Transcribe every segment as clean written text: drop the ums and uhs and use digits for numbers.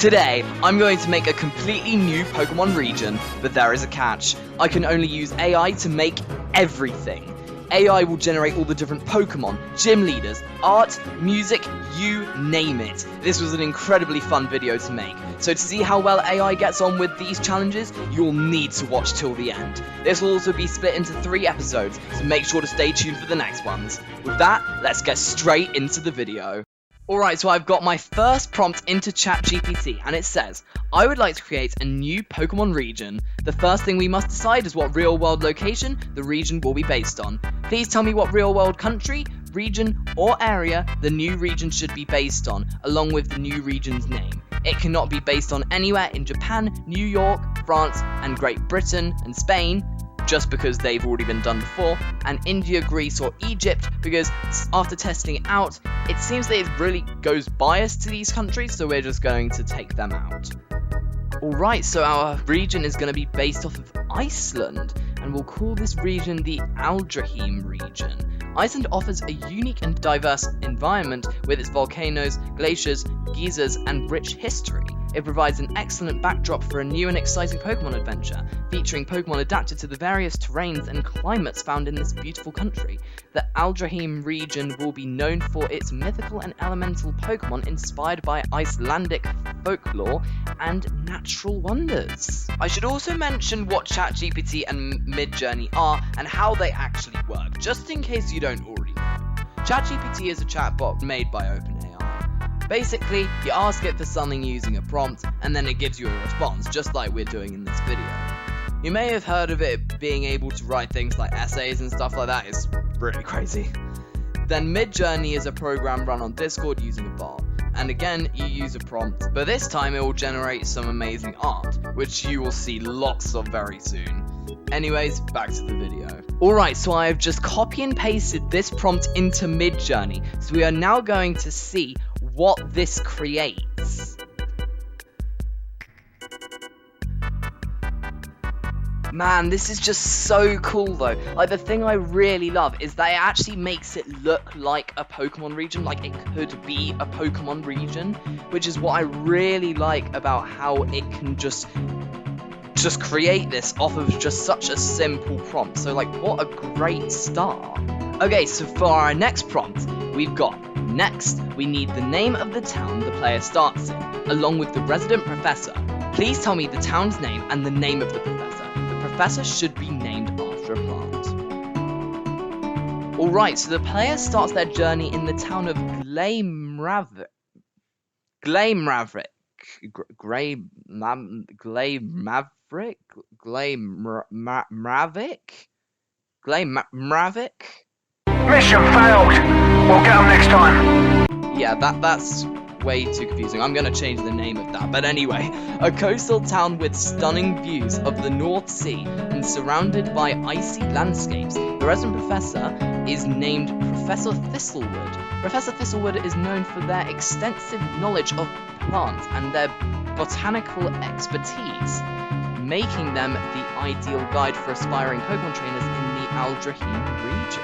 Today, I'm going to make a completely new Pokémon region, but there is a catch. I can only use AI to make everything. AI will generate all the different Pokémon, gym leaders, art, music, you name it. This was an incredibly fun video to make, so to see how well AI gets on with these challenges, you'll need to watch till the end. This will also be split into 3 episodes, so make sure to stay tuned for the next ones. With that, let's get straight into the video. Alright, so I've got my first prompt into ChatGPT, and it says, I would like to create a new Pokémon region. The first thing we must decide is what real-world location the region will be based on. Please tell me what real-world country, region, or area the new region should be based on, along with the new region's name. It cannot be based on anywhere in Japan, New York, France, and Great Britain, and Spain, just because they've already been done before, and India, Greece, or Egypt, because after testing it out, it seems that it really goes biased to these countries, so we're just going to take them out. Alright, so our region is going to be based off of Iceland, and we'll call this region the Aldraheim region. Iceland offers a unique and diverse environment with its volcanoes, glaciers, geysers, and rich history. It provides an excellent backdrop for a new and exciting Pokémon adventure, featuring Pokémon adapted to the various terrains and climates found in this beautiful country. The Aldraheim region will be known for its mythical and elemental Pokémon inspired by Icelandic folklore and natural wonders. I should also mention what ChatGPT and Midjourney are and how they actually work, just in case you don't already know. ChatGPT is a chatbot made by OpenAI. Basically, you ask it for something using a prompt, and then it gives you a response, just like we're doing in this video. You may have heard of it being able to write things like essays and stuff like that. It's really crazy. Then Midjourney is a program run on Discord using a bot. And again, you use a prompt, but this time it will generate some amazing art, which you will see lots of very soon. Anyways, back to the video. Alright, so I have just copy and pasted this prompt into Midjourney, so we are now going to see what this creates. Man, this is just so cool though. Like, the thing I really love is that it actually makes it look like a Pokemon region, like it could be a Pokemon region, which is what I really like about how it can just create this off of just such a simple prompt. So like, what a great start. Okay, so for our next prompt, we've got next, we need the name of the town the player starts in, along with the resident professor. Please tell me the town's name and the name of the professor. The professor should be named after a plant. Alright, so the player starts their journey in the town of Glamravik. Mission failed. We'll get them next time. Yeah, that's way too confusing. I'm gonna change the name of that. But anyway, a coastal town with stunning views of the North Sea and surrounded by icy landscapes. The resident professor is named Professor Thistlewood. Professor Thistlewood is known for their extensive knowledge of plants and their botanical expertise, making them the ideal guide for aspiring Pokemon trainers in the Aldraheim region.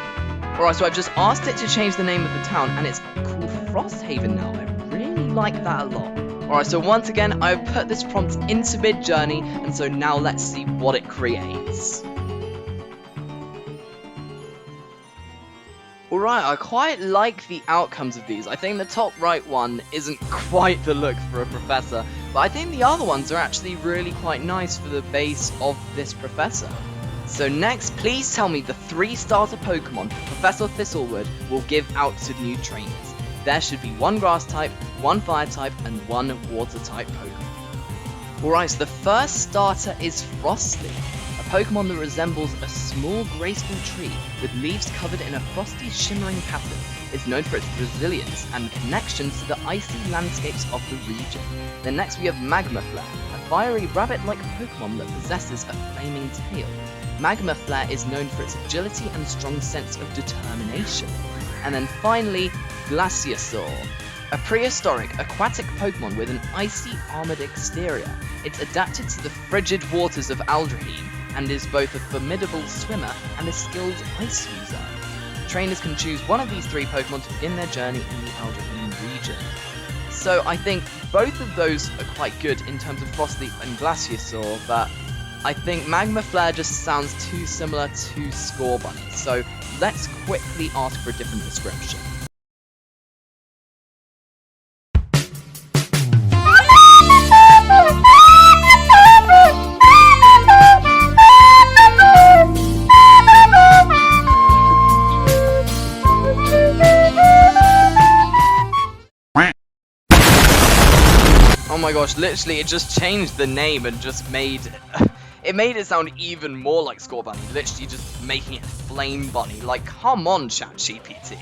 Alright, so I've just asked it to change the name of the town, and it's called Frosthaven now. I really like that a lot. Alright, so once again, I've put this prompt into Midjourney, and so now let's see what it creates. Alright, I quite like the outcomes of these. I think the top right one isn't quite the look for a professor, but I think the other ones are actually really quite nice for the base of this professor. So next, please tell me the 3 starter Pokemon Professor Thistlewood will give out to new trainers. There should be 1 grass type, 1 fire type, and 1 water type Pokemon. Alright, so the first starter is Frostly, a Pokemon that resembles a small graceful tree with leaves covered in a frosty shimmering pattern. It's known for its resilience and connections to the icy landscapes of the region. Then next we have Magma Flare, a fiery rabbit-like Pokemon that possesses a flaming tail. Magma Flare is known for its agility and strong sense of determination. And then finally, Glaciosaur, a prehistoric aquatic Pokemon with an icy armored exterior. It's adapted to the frigid waters of Aldraheim and is both a formidable swimmer and a skilled ice user. Trainers can choose one of these 3 Pokemon to begin their journey in the Aldraheim region. So I think both of those are quite good in terms of Frostleaf and Glaciosaur, but I think Magma Flare just sounds too similar to Scorbunny, so let's quickly ask for a different description. Oh my gosh, literally it just changed the name and just made it sound even more like Scorbunny, literally just making it Flame Bunny. Like, come on, ChatGPT.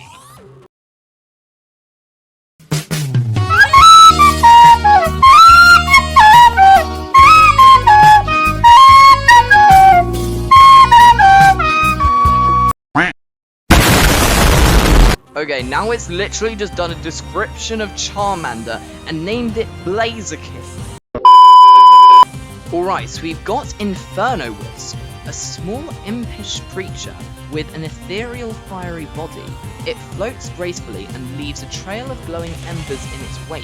Okay, now it's literally just done a description of Charmander and named it Blaziken. Alright, so we've got Inferno Wisp, a small impish creature with an ethereal fiery body. It floats gracefully and leaves a trail of glowing embers in its wake.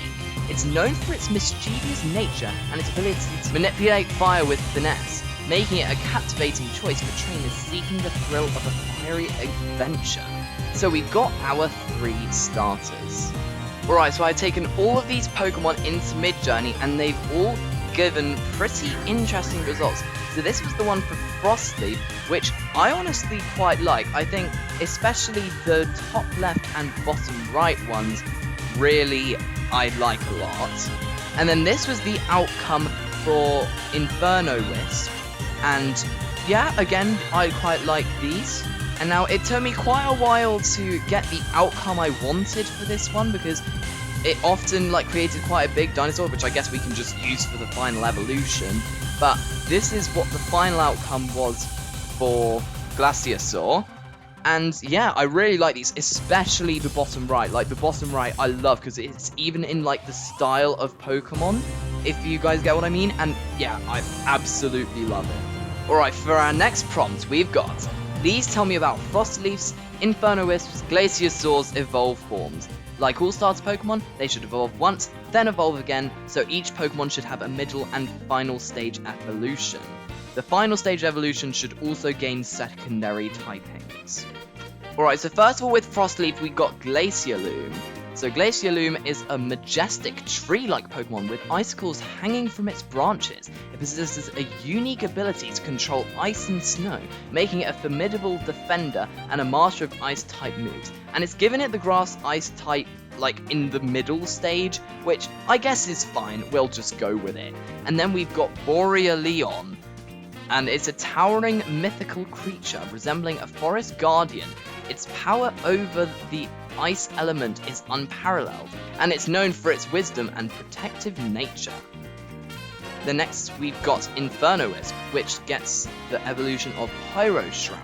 It's known for its mischievous nature and its ability to manipulate fire with finesse, making it a captivating choice for trainers seeking the thrill of a fiery adventure. So we've got our 3 starters. Alright, so I've taken all of these Pokemon into Midjourney and they've all given pretty interesting results. So this was the one for Frostleaf, which I honestly quite like. I think especially the top left and bottom right ones really I like a lot. And then this was the outcome for Inferno Wisp. And yeah, again, I quite like these. And now it took me quite a while to get the outcome I wanted for this one because it often created quite a big dinosaur, which I guess we can just use for the final evolution. But this is what the final outcome was for Glaciosaur. And yeah, I really like these, especially the bottom right. Like the bottom right I love because it's even in the style of Pokemon, if you guys get what I mean. And yeah, I absolutely love it. Alright, for our next prompt we've got, these tell me about Frostleaf's, Inferno Wisp's, Glaciosaur's evolved forms. Like all starter Pokemon, they should evolve once, then evolve again, so each Pokemon should have a middle and final stage evolution. The final stage evolution should also gain secondary typings. Alright, so first of all with Frostleaf we got Glacialoom. So Glacialoom is a majestic tree-like Pokemon with icicles hanging from its branches. It possesses a unique ability to control ice and snow, making it a formidable defender and a master of ice-type moves. And it's given it the grass ice type in the middle stage, which I guess is fine, we'll just go with it. And then we've got Borealeon, and it's a towering mythical creature resembling a forest guardian. Its power over the ice element is unparalleled, and it's known for its wisdom and protective nature. The next we've got Inferno Wisp, which gets the evolution of Pyro Shroud.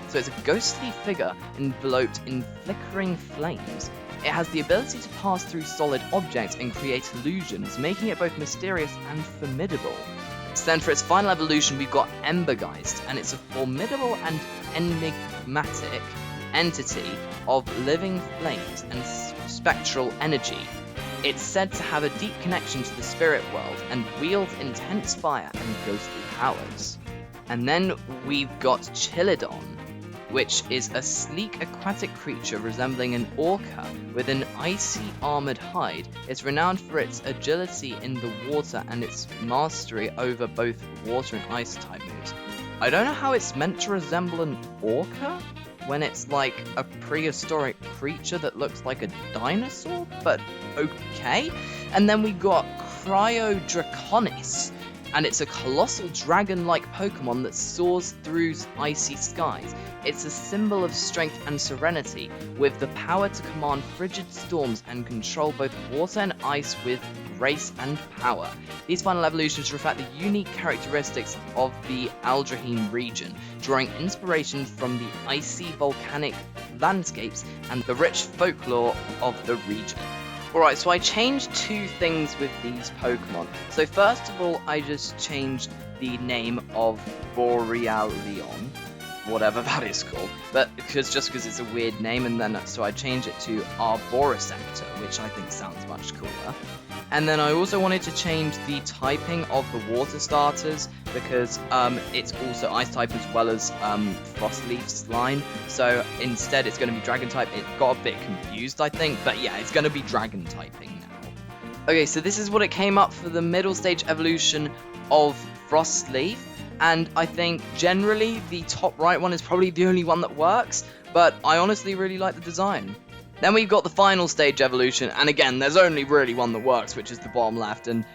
So it's a ghostly figure enveloped in flickering flames. It has the ability to pass through solid objects and create illusions, making it both mysterious and formidable. So then for its final evolution we've got Embergeist, and it's a formidable and enigmatic entity of living flames and spectral energy. It's said to have a deep connection to the spirit world and wields intense fire and ghostly powers. And then we've got Chilodon, which is a sleek aquatic creature resembling an orca with an icy armored hide. It's renowned for its agility in the water and its mastery over both water and ice type moves. I don't know how it's meant to resemble an orca when it's a prehistoric creature that looks like a dinosaur, but okay. And then we got Cryodraconis, and it's a colossal dragon-like Pokemon that soars through icy skies. It's a symbol of strength and serenity, with the power to command frigid storms and control both water and ice with grace and power. These final evolutions reflect the unique characteristics of the Aldraheen region, drawing inspiration from the icy volcanic landscapes and the rich folklore of the region. Alright, so I changed 2 things with these Pokemon. So first of all, I just changed the name of Borealeon, whatever that is called, but because it's a weird name, and then so I changed it to Arboresector, which I think sounds much cooler. And then I also wanted to change the typing of the water starters because it's also ice type as well as Frostleaf slime. So instead it's going to be dragon type. It got a bit confused, I think, but yeah, it's going to be dragon typing now. Okay, so this is what it came up for the middle stage evolution of Frostleaf. And I think generally the top right one is probably the only one that works, but I honestly really like the design. Then we've got the final stage evolution, and again, there's only really one that works, which is the bottom left, and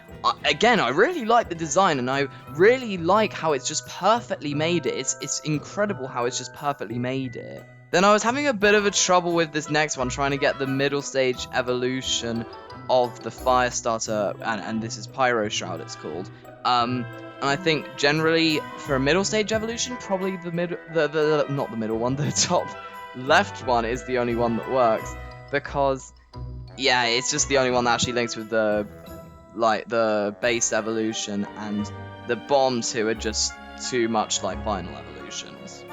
again, I really like the design, and I really like how it's just perfectly made it. It's incredible how it's just perfectly made it. Then I was having a bit of a trouble with this next one, trying to get the middle stage evolution of the Firestarter, and this is Pyro Shroud it's called. And I think generally, for a middle stage evolution, probably the not the middle one, the top left one is the only one that works, because yeah, it's just the only one that actually links with the base evolution, and the bottom two are just too much like final evolutions.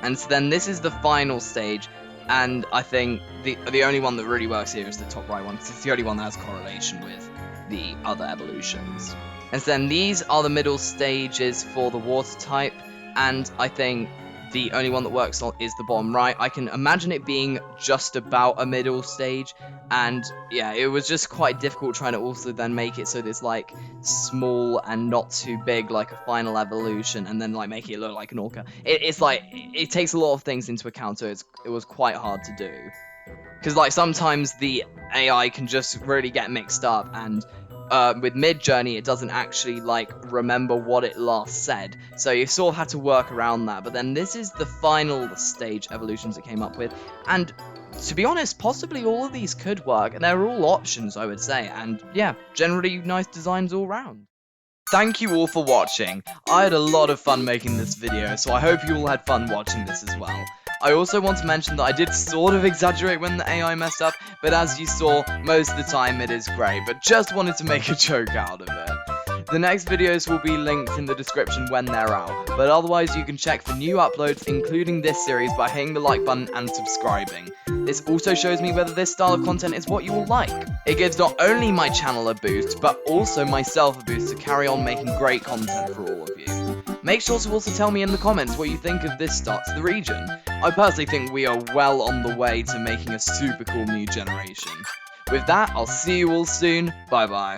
And so then this is the final stage, and I think the only one that really works here is the top right one, because it's the only one that has correlation with the other evolutions. And so then these are the middle stages for the water type, and I think the only one that works is the bottom right. I can imagine it being just about a middle stage, and yeah, it was just quite difficult trying to also then make it so there's like small and not too big like a final evolution, and then like making it look like an orca. It's like, it takes a lot of things into account, so it was quite hard to do. Because like sometimes the AI can just really get mixed up, and with Midjourney, it doesn't actually like remember what it last said, so you sort of had to work around that. But then this is the final stage evolutions it came up with, and to be honest, possibly all of these could work, and they're all options, I would say, and yeah, generally nice designs all round. Thank you all for watching. I had a lot of fun making this video, so I hope you all had fun watching this as well. I also want to mention that I did sort of exaggerate when the AI messed up, but as you saw, most of the time it is great, but just wanted to make a joke out of it. The next videos will be linked in the description when they're out, but otherwise you can check for new uploads, including this series, by hitting the like button and subscribing. This also shows me whether this style of content is what you will like. It gives not only my channel a boost, but also myself a boost to carry on making great content for all of you. Make sure to also tell me in the comments what you think of this start to the region. I personally think we are well on the way to making a super cool new generation. With that, I'll see you all soon. Bye bye.